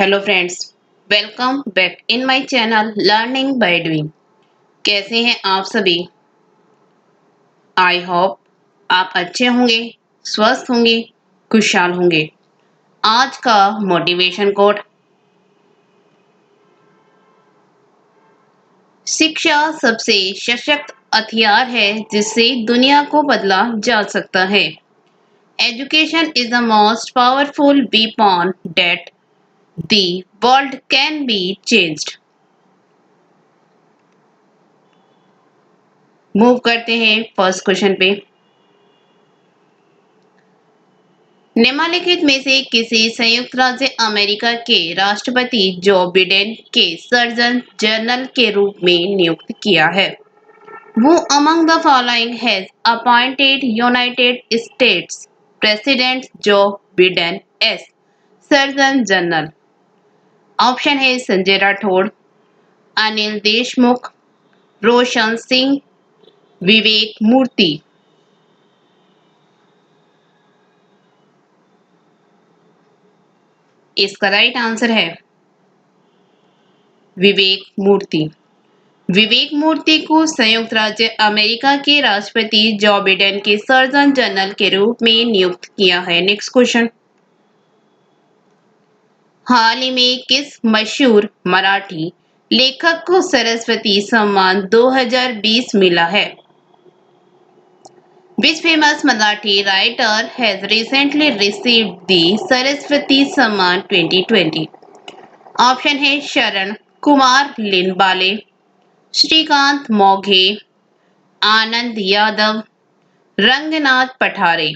Hello friends, welcome back in my channel learning by doing. कैसे हैं आप सभी? आई होप आप अच्छे होंगे, स्वस्थ होंगे, खुशहाल होंगे। आज का मोटिवेशन कोट: शिक्षा सबसे सशक्त हथियार है जिससे दुनिया को बदला जा सकता है। Education is the most powerful weapon that the world can be changed। Move करते हैं फर्स्ट क्वेश्चन पे। निम्नलिखित में से किसी संयुक्त राज्य अमेरिका के राष्ट्रपति जो बिडेन के सर्जन जनरल के रूप में नियुक्त किया है? वो among the following has appointed United states president Joe Biden S surgeon general? Option है संजय राठौड़, अनिल देशमुख, रोशन सिंह, विवेक मूर्ति। इसका राइट आंसर है विवेक मूर्ति। विवेक मूर्ति को संयुक्त राज्य अमेरिका के राष्ट्रपति जो बिडेन के सर्जन जनरल के रूप में नियुक्त किया है। Next question. हाल ही में किस मशहूर मराठी लेखक को सरस्वती सम्मान 2020 मिला है? Which famous Marathi writer has recently received the Saraswati सम्मान 2020? ऑप्शन है शरण कुमार लिनबाले, श्रीकांत मोघे, आनंद यादव, रंगनाथ पठारे।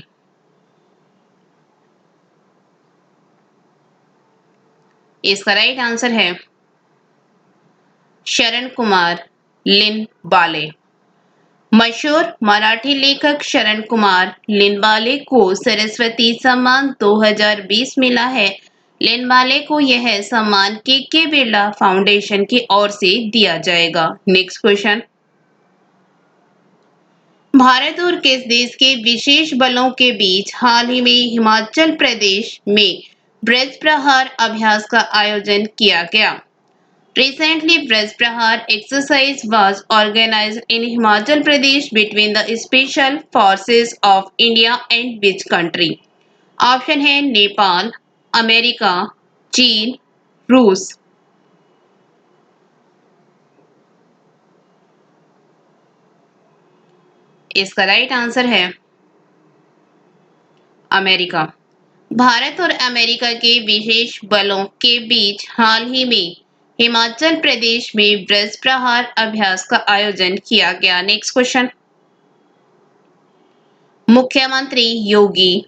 इसका राइट आंसर है शरण कुमार लिनबाले। मशहूर मराठी लेखक शरण कुमार लिनबाले को सरस्वती सम्मान 2020 मिला है। लिनबाले को यह सम्मान के बिरला फाउंडेशन की ओर से दिया जाएगा। Next question. भारत और किस देश के विशेष बलों के बीच हाल ही में हिमाचल प्रदेश में ब्रज प्रहार अभ्यास का आयोजन किया गया? Recently, Braj Prahar exercise was organized in Himachal Pradesh between the Special Forces of India and which country? Option है नेपाल, अमेरिका, चीन, रूस। इसका राइट आंसर है अमेरिका। भारत और अमेरिका के विशेष बलों के बीच हाल ही में हिमाचल प्रदेश में ब्रज प्रहार अभ्यास का आयोजन किया गया। Next question. मुख्यमंत्री योगी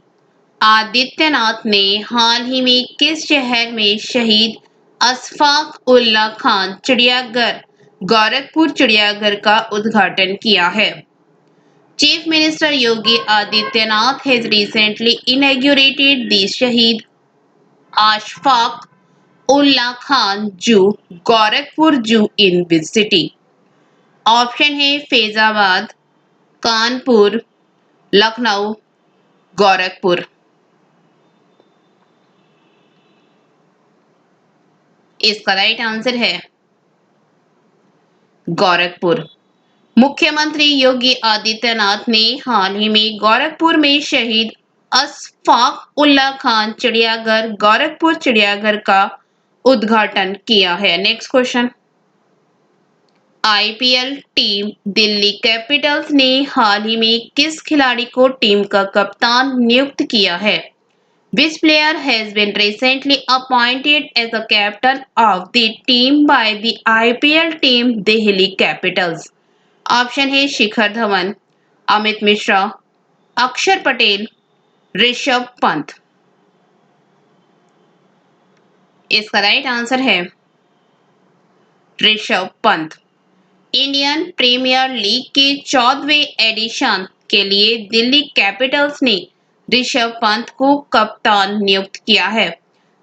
आदित्यनाथ ने हाल ही में किस शहर में शहीद अशफाक उल्ला खान चिड़ियाघर गोरखपुर चिड़ियाघर का उद्घाटन किया है? Chief minister Yogi Adityanath has recently inaugurated the शहीद अशफाक उल्ला खान जू गोरखपुर जू इन विच सिटी? ऑप्शन है फैजाबाद, कानपुर, लखनऊ, गोरखपुर। इसका राइट आंसर है गोरखपुर। मुख्यमंत्री योगी आदित्यनाथ ने हाल ही में गोरखपुर में शहीद अशफाक उल्ला खान चिड़ियाघर गोरखपुर चिड़ियाघर का उद्घाटन किया है। Next question. IPL team Delhi Capitals ने हाल ही में किस खिलाड़ी को टीम का कप्तान नियुक्त किया है? Which player has been recently appointed as the captain of the team by the IPL team Delhi Capitals? Option है शिखर धवन, अमित मिश्रा, अक्षर पटेल, ऋषभ पंत। इसका राइट आंसर है Rishabh Pant. Indian Premier League के 14वें एडिशन के लिए दिल्ली कैपिटल्स ने ऋषभ पंत को कप्तान नियुक्त किया है।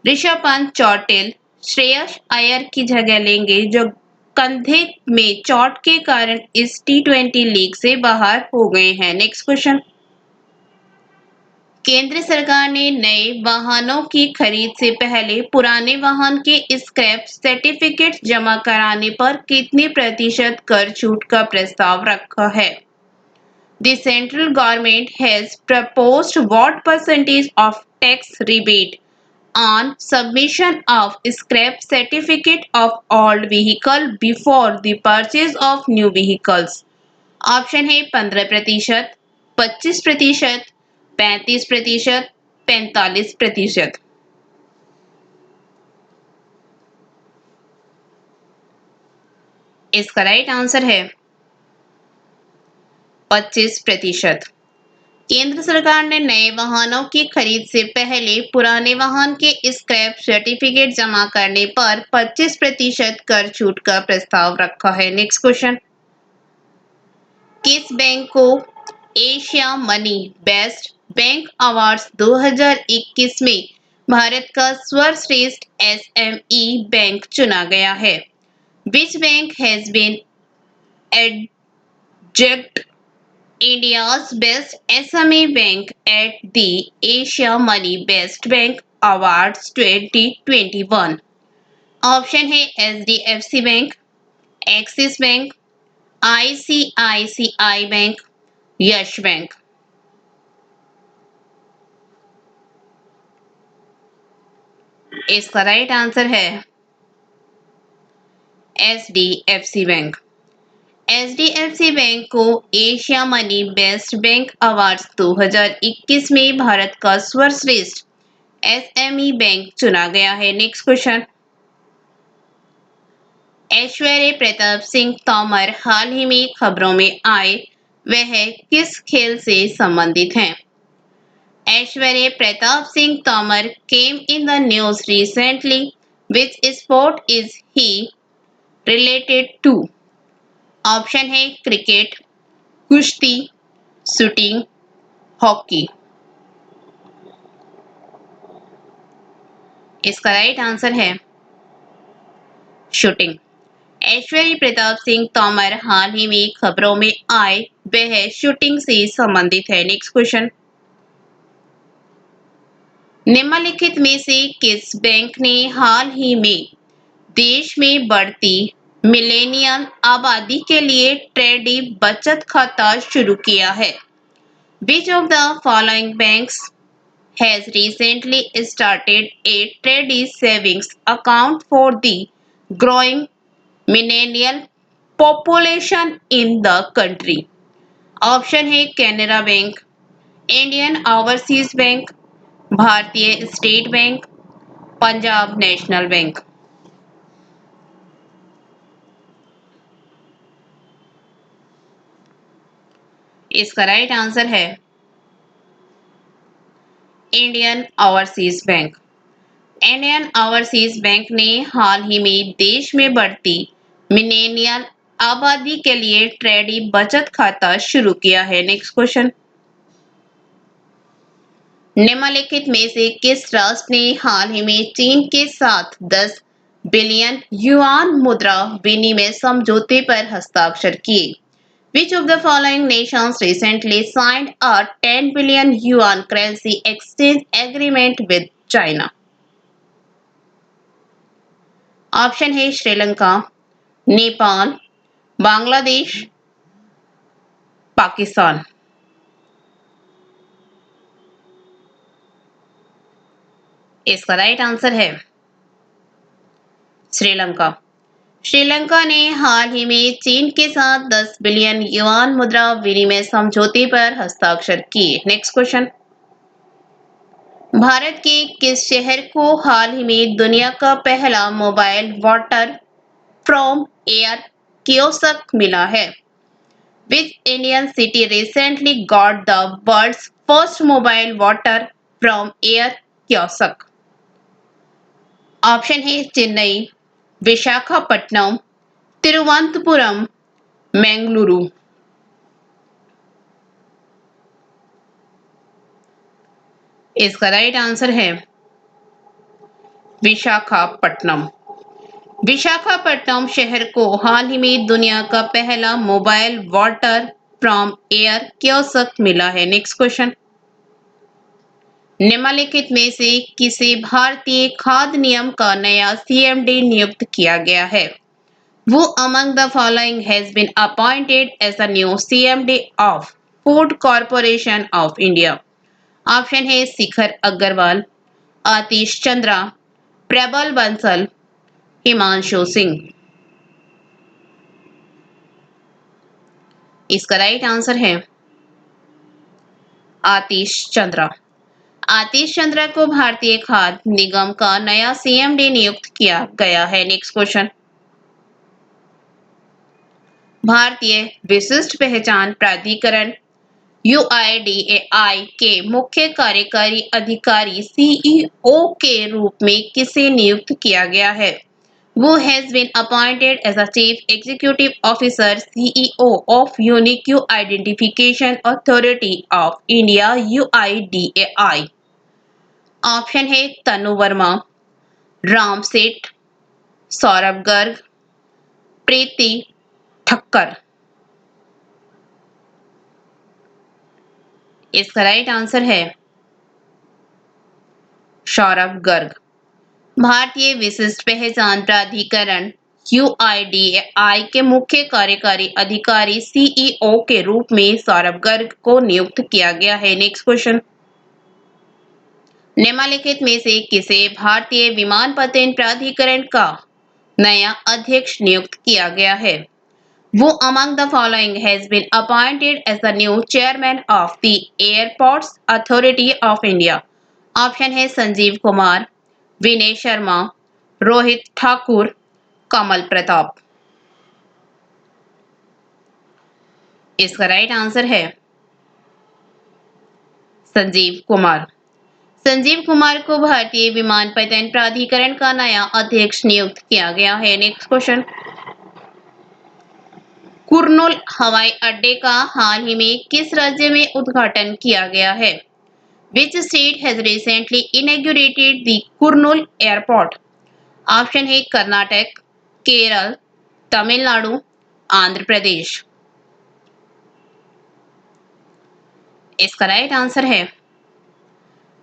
ऋषभ पंत चोटिल श्रेयस अय्यर की जगह लेंगे जो कंधे में चोट के कारण इस टी20 लीग से बाहर हो गए हैं। Next question. केंद्र सरकार ने नए वाहनों की खरीद से पहले पुराने वाहन के स्क्रैप सर्टिफिकेट जमा कराने पर कितने प्रतिशत कर छूट का प्रस्ताव रखा है? The central government has proposed what percentage of tax rebate on submission of scrap certificate of old vehicle before the purchase of new vehicles. Option है 15%, 25%, 35%, 45%। इसका राइट आंसर है 25%। केंद्र सरकार ने नए वाहनों की खरीद से पहले पुराने वाहन के स्क्रैप सर्टिफिकेट जमा करने पर 25% कर छूट का प्रस्ताव रखा है। नेक्स्ट क्वेश्चन, किस बैंक को Asia money best bank awards 2021 में भारत का सर्वश्रेष्ठ एसएमई बैंक चुना गया है? Which bank has been adjudged India's best SME bank at the Asia Money Best Bank Awards 2021? Option है HDFC bank, Axis bank, ICICI bank, yes bank. इसका right answer है HDFC bank. HDFC bank को Asia money best bank awards 2021 में भारत का सर्वश्रेष्ठ SME bank चुना गया है। नेक्स्ट क्वेश्चन, ऐश्वर्य प्रताप सिंह तोमर हाल ही में खबरों में आए, वह किस खेल से संबंधित हैं? Aishwarya Pratap Singh Tomar came in the news recently. Which sport is he related to? Option है क्रिकेट, कुश्ती, शूटिंग, हॉकी। इसका राइट आंसर है शूटिंग। ऐश्वर्य प्रताप सिंह तोमर हाल ही में खबरों में आए, वह शूटिंग से संबंधित है। नेक्स्ट क्वेश्चन, निम्नलिखित में से किस बैंक ने हाल ही में देश में बढ़ती मिलेनियल आबादी के लिए ट्रेडी बचत खाता शुरू किया है? Which of the following banks has recently started a trade savings account for the growing millennial population in the country? Option है Canara bank, Indian overseas bank, Bharatiya state bank, Punjab national bank. इसका राइट आंसर है Indian overseas bank. Indian overseas bank ने हाल ही में देश में बढ़ती millennial आबादी के लिए ट्रेडी बचत खाता शुरू किया है। नेक्स्ट क्वेश्चन, निम्नलिखित में से किस राष्ट्र ने हाल ही में चीन के साथ 10 बिलियन युआन मुद्रा विनिमय समझौते पर हस्ताक्षर किए? Which of the following nations recently signed a 10 billion yuan currency exchange agreement with China? Option है श्रीलंका, नेपाल, बांग्लादेश, पाकिस्तान। इसका राइट आंसर है श्रीलंका। श्रीलंका ने हाल ही में चीन के साथ 10 बिलियन युआन मुद्रा विनिमय समझौते पर हस्ताक्षर किए। नेक्स्ट क्वेश्चन, भारत के किस शहर को हाल ही में दुनिया का पहला mobile water from air kiosk मिला है? Which Indian city recently got the world's first mobile water from air kiosk? Option है चेन्नई, विशाखापट्टनम, तिरुवनंतपुरम, बेंगलुरु। इसका राइट आंसर है विशाखापट्टनम। विशाखापट्टनम शहर को हाल ही में दुनिया का पहला mobile water from air kiosk मिला है। नेक्स्ट क्वेश्चन, निम्नलिखित में से किसे भारतीय खाद्य नियम का नया CMD नियुक्त किया गया है? Who among the following has been appointed as the new CMD of Food Corporation of India? Option है शिखर अग्रवाल, आतिश चंद्रा, प्रबल बंसल, हिमांशु सिंह। इसका राइट आंसर है आतिश चंद्रा। आतिश चंद्रा को भारतीय खाद्य निगम का नया CMD नियुक्त किया गया है। नेक्स्ट क्वेश्चन, भारतीय विशिष्ट पहचान प्राधिकरण UIDAI के मुख्य कार्यकारी अधिकारी CEO के रूप में किसे नियुक्त किया गया है? Who has been appointed as a Chief Executive Officer CEO of Unique Identification Authority of India UIDAI? Option है तनु वर्मा, राम सेठ, सौरभ गर्ग, प्रीति ठक्कर। इसका राइट आंसर है सौरभ गर्ग। भारतीय विशिष्ट पहचान प्राधिकरण UIDAI के मुख्य कार्यकारी अधिकारी CEO के रूप में सौरभ गर्ग को नियुक्त किया गया है। नेक्स्ट क्वेश्चन, निम्नलिखित में से किसे भारतीय विमानपत्तन प्राधिकरण का नया अध्यक्ष नियुक्त किया गया है? Who among the following has been appointed as the new chairman of the Airports Authority of India? Option है संजीव कुमार, विनय शर्मा, रोहित ठाकुर, कमल प्रताप। इसका राइट आंसर है संजीव कुमार। संजीव कुमार को भारतीय विमानपत्तन प्राधिकरण का नया अध्यक्ष नियुक्त किया गया है। नेक्स्ट क्वेश्चन, कुर्नूल हवाई अड्डे का हाल ही में किस राज्य में उद्घाटन किया गया है? Which state has recently inaugurated the Kurnool Airport? Option है कर्नाटक, केरल, तमिलनाडु, आंध्र प्रदेश। इसका राइट आंसर है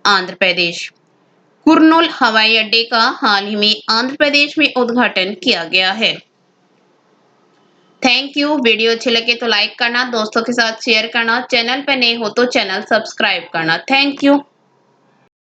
आंध्र प्रदेश। कुर्नूल हवाई अड्डे का हाल ही में आंध्र प्रदेश में उद्घाटन किया गया है। Thank you. वीडियो अच्छी लगे तो लाइक करना, दोस्तों के साथ शेयर करना, चैनल पर नए हो तो चैनल सब्सक्राइब करना। Thank you.